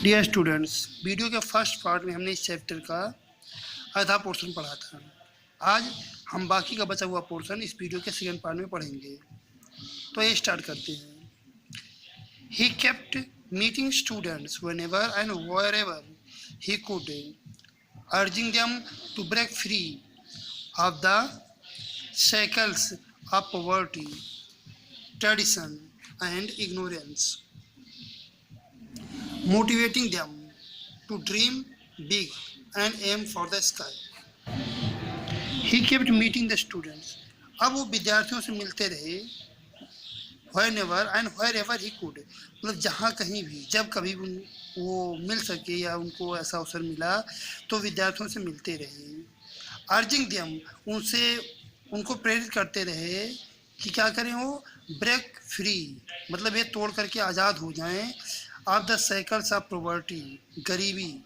Dear students, video के first part में हमने इस चैप्टर का आधा पोर्शन पढ़ा था। आज हम बाकी का बचा हुआ पोर्शन इस वीडियो के सेकंड पार्ट में पढ़ेंगे। तो ये स्टार्ट करते हैं। He kept meeting students whenever and wherever he could, urging them to break free of the shackles of poverty, tradition and ignorance, motivating them to dream big and aim for the sky. He kept meeting the students. अब वो विद्यार्थियों से मिलते रहे whenever and wherever he could, मतलब जहाँ कहीं भी, जब कभी वो मिल सके या उनको ऐसा अवसर मिला तो विद्यार्थियों से मिलते रहे। अर्जिंग देम, उनको प्रेरित करते रहे कि क्या करें, वो ब्रेक फ्री, मतलब ये तोड़ करके आज़ाद हो जाएं of the cycles of poverty, गरीबी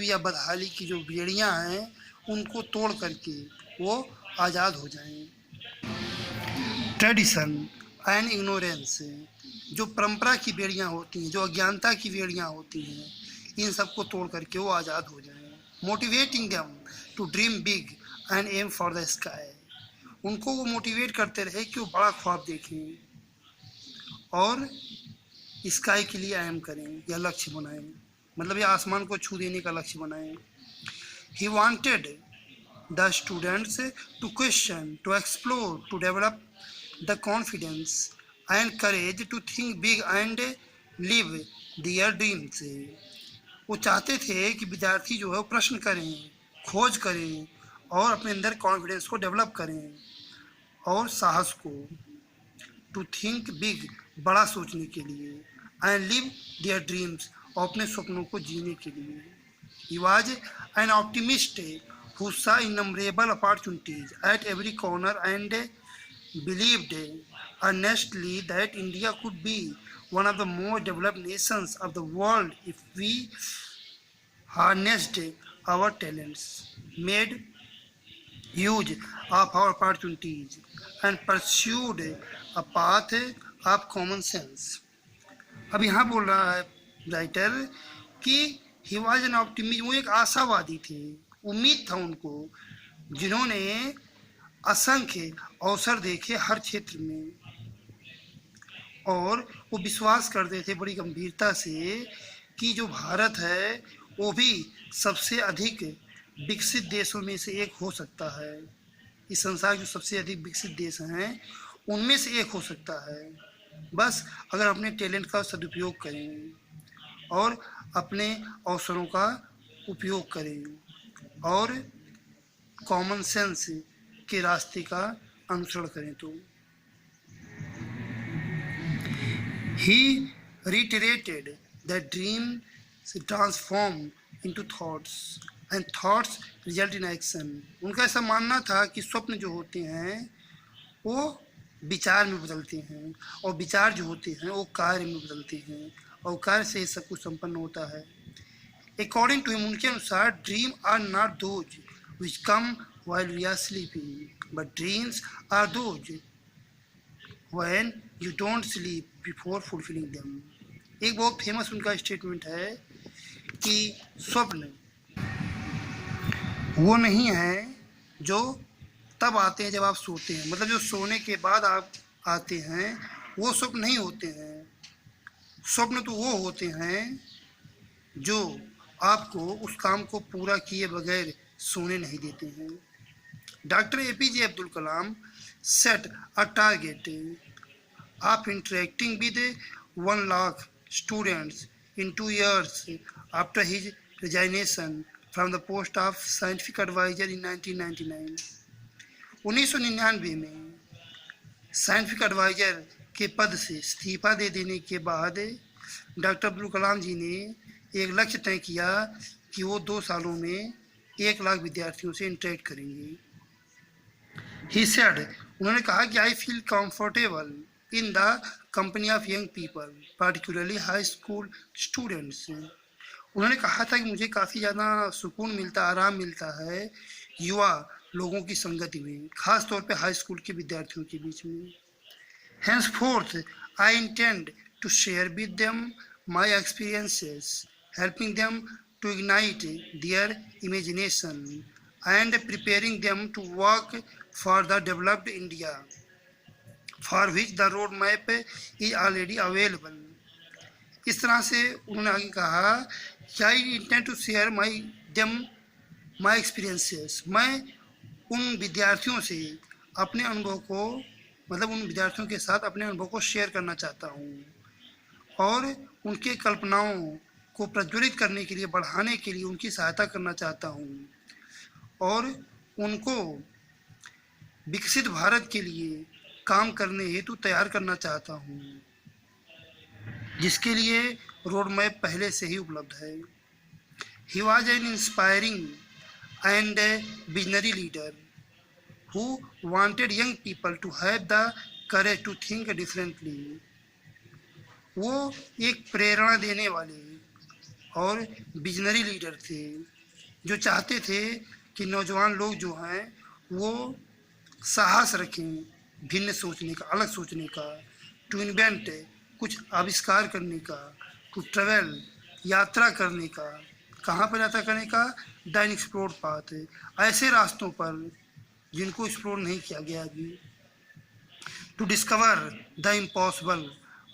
या बदहाली की जो बेड़ियां हैं उनको तोड़ करके वो आज़ाद हो जाएं। ट्रेडिशन एंड इग्नोरेंस, जो परंपरा की बेड़ियां होती हैं, जो अज्ञानता की बेड़ियां होती हैं, इन सबको तोड़ करके वो आज़ाद हो जाएं। Motivating them to dream big and aim for the sky, उनको वो मोटिवेट करते रहे कि वो बड़ा ख्वाब देखें और स्काई के लिए एम करें या लक्ष्य बनाएं, मतलब ये आसमान को छू देने का लक्ष्य बनाएं। He wanted the students to question, to explore, to develop the confidence and courage to think big and live their dreams. वो चाहते थे कि विद्यार्थी जो है वो प्रश्न करें, खोज करें और अपने अंदर कॉन्फिडेंस को डेवलप करें और साहस को, टू थिंक बिग, बड़ा सोचने के लिए, एंड लिव देयर ड्रीम्स, और अपने सपनों को जीने के लिए। He was an optimist who saw innumerable opportunities at every corner and believed earnestly that India could be one of the most developed nations of the world if we harnessed our talents, made use of our opportunities and pursued a path of common sense. अब यहाँ बोल रहा है writer कि he was an optimist, वो एक आशावादी थे, उम्मीद था उनको, जिन्होंने असंख्य अवसर देखे हर क्षेत्र में, और वो विश्वास करते थे बड़ी गंभीरता से कि जो भारत है वो भी सबसे अधिक विकसित देशों में से एक हो सकता है। इस संसार जो सबसे अधिक विकसित देश हैं उनमें से एक हो सकता है, बस अगर अपने टैलेंट का सदुपयोग करें और अपने अवसरों का उपयोग करें और कॉमन सेंस के रास्ते का अनुसरण करें तो। ही reiterated that dreams transform into thoughts and thoughts result in action. उनका ऐसा मानना था कि स्वप्न जो होते हैं वो विचार में बदलते हैं और विचार जो होते हैं वो कार्य में बदलते हैं और कार्य से सब कुछ संपन्न होता है। अकॉर्डिंग टू हिम, उनके अनुसार, dream are not those which come while we are sleeping but dreams are those when you don't sleep before fulfilling them. एक बहुत फेमस उनका स्टेटमेंट है कि स्वप्न वो नहीं है जो तब आते हैं जब आप सोते हैं, मतलब जो सोने के बाद आप आते हैं वो स्वप्न नहीं होते हैं। स्वप्न तो वो होते हैं जो आपको उस काम को पूरा किए बगैर सोने नहीं देते हैं। Doctor APJ Abdul Kalam set a target of interacting with 1 lakh students in 2 years after his resignation from the post of scientific advisor in 1999। 1999 में साइंटिफिक एडवाइजर के पद से इस्तीफा दे देने के बाद डॉक्टर अब्दुल कलाम जी ने एक लक्ष्य तय किया कि वो 2 सालों में 1 लाख विद्यार्थियों से इंटरेक्ट करेंगे। ही सेड, उन्होंने कहा कि I feel comfortable in the company of young people, particularly high school students. उन्होंने कहा था कि मुझे काफ़ी ज़्यादा सुकून मिलता, आराम मिलता है युवा लोगों की संगति में, खास तौर पे हाई स्कूल के विद्यार्थियों के बीच में। Henceforth, I intend to share with them my experiences, helping them to ignite their imagination and preparing them to work for the developed India, for which the roadmap is already available. इस तरह से उन्होंने आगे कहा कि I intend to share my experiences, मैं उन विद्यार्थियों से अपने अनुभव को, मतलब उन विद्यार्थियों के साथ अपने अनुभव को शेयर करना चाहता हूँ और उनके कल्पनाओं को प्रज्वलित करने के लिए, बढ़ाने के लिए उनकी सहायता करना चाहता हूँ और उनको विकसित भारत के लिए काम करने हेतु तैयार करना चाहता हूँ, जिसके लिए रोड मैप पहले से ही उपलब्ध है. He was an inspiring and visionary leader who wanted young people to have the courage to think differently. वो एक प्रेरणा देने वाले और विजनरी लीडर थे जो चाहते थे कि नौजवान लोग जो हैं वो साहस रखें भिन्न सोचने का, अलग सोचने का, टू इन्वेंट कुछ आविष्कार करने का, टू ट्रेवल यात्रा करने का. कहाँ पर यात्रा करने का? द अनएक्सप्लोर्ड पाथ, ऐसे रास्तों पर जिनको एक्सप्लोर नहीं किया गया अभी. टू डिस्कवर द इम्पॉसिबल,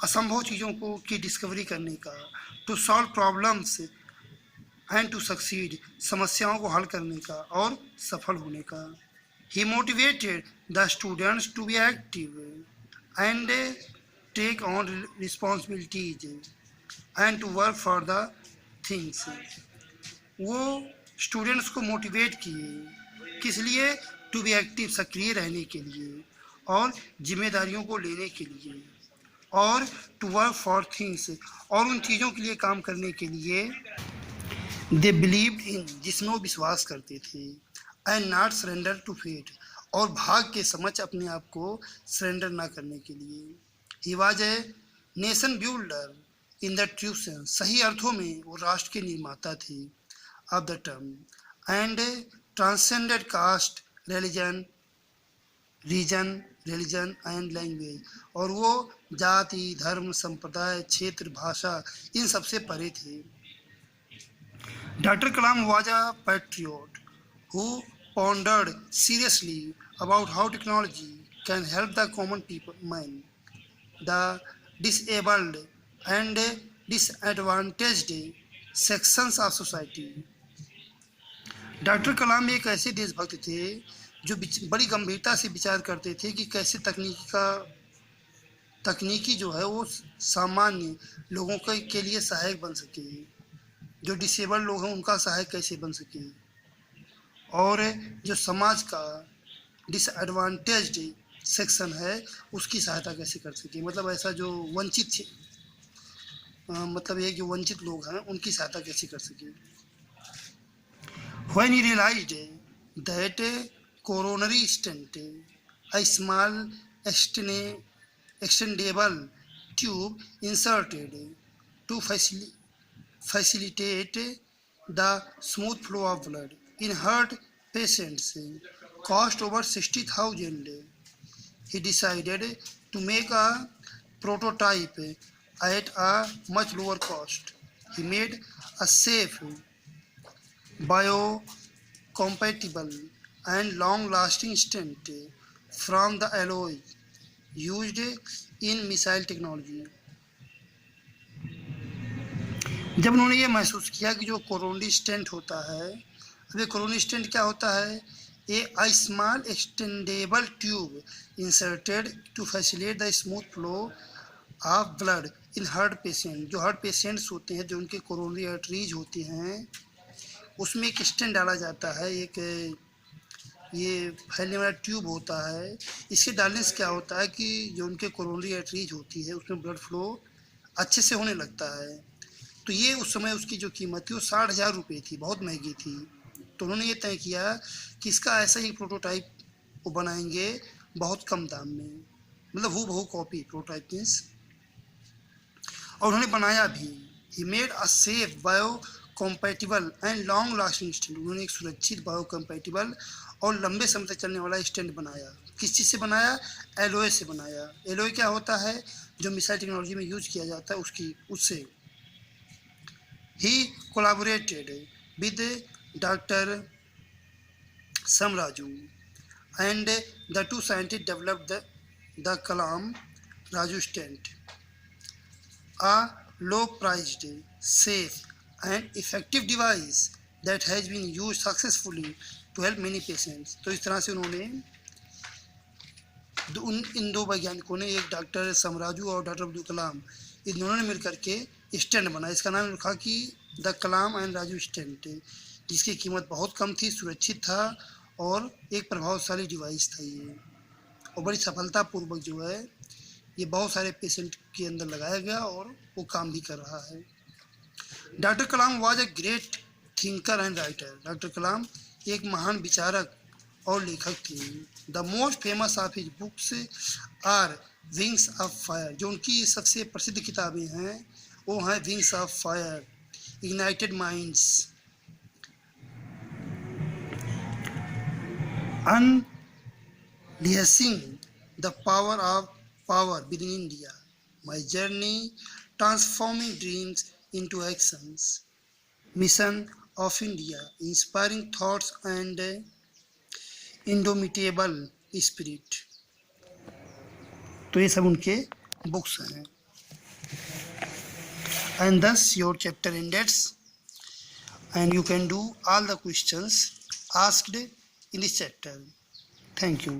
असंभव चीज़ों को की डिस्कवरी करने का. To solve problems and to succeed, समस्याओं को हल करने का और सफल होने का. He motivated the students to be active and take on responsibilities and to work for the things. वो स्टूडेंट्स को मोटिवेट किए, किस लिए? टू बी एक्टिव, सक्रिय रहने के लिए और जिम्मेदारियों को लेने के लिए, और टू वर्क फॉर थिंग्स, और उन चीज़ों के लिए काम करने के लिए. दे बिलीव्ड इन, जिसमें वो विश्वास करते थे. And not surrender to fate, और भाग के समझ अपने आप को सरेंडर ना करने के लिए. He was a nation builder in the true sense, सही अर्थों में वो राष्ट्र के निर्माता थे of the term. And transcended caste, religion and language, और वो जाति, धर्म, संप्रदाय, क्षेत्र, भाषा, इन सबसे परे थे. Doctor Kalam was a patriot who pondered seriously about how technology can help the common people, man, the disabled and disadvantaged sections of society. Doctor Kalam एक ऐसे देशभक्त थे जो बड़ी गंभीरता से विचार करते थे कि कैसे तकनीकी जो है वो सामान्य लोगों के लिए सहायक बन सके, जो डिसेबल्ड लोग हैं उनका सहायक कैसे बन सके, और जो समाज का डिसएडवांटेज्ड सेक्शन है उसकी सहायता कैसे कर सके, मतलब ऐसा जो वंचित मतलब ये जो वंचित लोग हैं उनकी सहायता कैसे कर सके. When he realized that coronary stent, a small extendable tube inserted to facilitate the smooth flow of blood in heart patients cost over 60,000, he decided to make a prototype at a much lower cost. He made a safe, biocompatible and long-lasting stent from the alloy used in missile technology. जब उन्होंने ये महसूस किया कि जो coronary stent होता है, अब ये कोरोनरी स्टेंट क्या होता है? A small extendable tube inserted to facilitate the smooth flow of blood in heart patient. जो हार्ट पेशेंट्स होते हैं, जो उनके कोरोनरी आर्टरीज होती हैं, उसमें एक स्टेंट डाला जाता है, एक ये फैलने वाला ट्यूब होता है. इसके डालने से क्या होता है कि जो उनके कोरोनरी आर्टरीज होती है उसमें ब्लड फ्लो अच्छे से होने लगता है. तो ये उस समय उसकी जो कीमत थी वो 60,000 रुपये थी, बहुत महंगी थी. तो उन्होंने ये तय किया कि इसका ऐसा ही प्रोटोटाइप वो बनाएंगे बहुत कम दाम में, मतलब हूबहू कॉपी प्रोटोटाइप मीन्स. और उन्होंने बनाया भी. He made a safe, biocompatible and long lasting stent. उन्होंने एक सुरक्षित, बायो कॉम्पैटिबल और लंबे समय तक चलने वाला स्टेंट बनाया. किस चीज़ से बनाया? एलोए से बनाया. एलोए क्या होता है? जो मिसाइल टेक्नोलॉजी में यूज किया जाता है उससे He collaborated with Dr. Samraju, and the two scientists developed the Kalam Raju stent, a low-priced, safe, and effective device that has been used successfully to help many patients. तो इस तरह से उन्होंने इन दो वैज्ञानिकों ने, एक डॉक्टर समराजू और डॉक्टर अब्दुल कलाम, इन दोनों ने मिलकर के स्टेंट बनाया। इसका नाम रखा कि the Kalam and Raju stent, जिसकी कीमत बहुत कम थी, सुरक्षित था और एक प्रभावशाली डिवाइस था ये, और बड़ी सफलतापूर्वक जो है ये बहुत सारे पेशेंट के अंदर लगाया गया और वो काम भी कर रहा है। Doctor Kalam was a great thinker and writer. Doctor Kalam एक महान विचारक और लेखक थे। The most famous of his books are Wings of Fire. जो उनकी सबसे प्रसिद्ध किताबें हैं वो हैं Wings of Fire, Ignited Minds, Unleashing the Power Within India, My Journey, Transforming Dreams into actions, mission of India, inspiring thoughts and indomitable spirit। तो ये सब उनके बुक्स हैं। And thus your chapter ends, and you can do all the questions asked in this chapter. Thank you.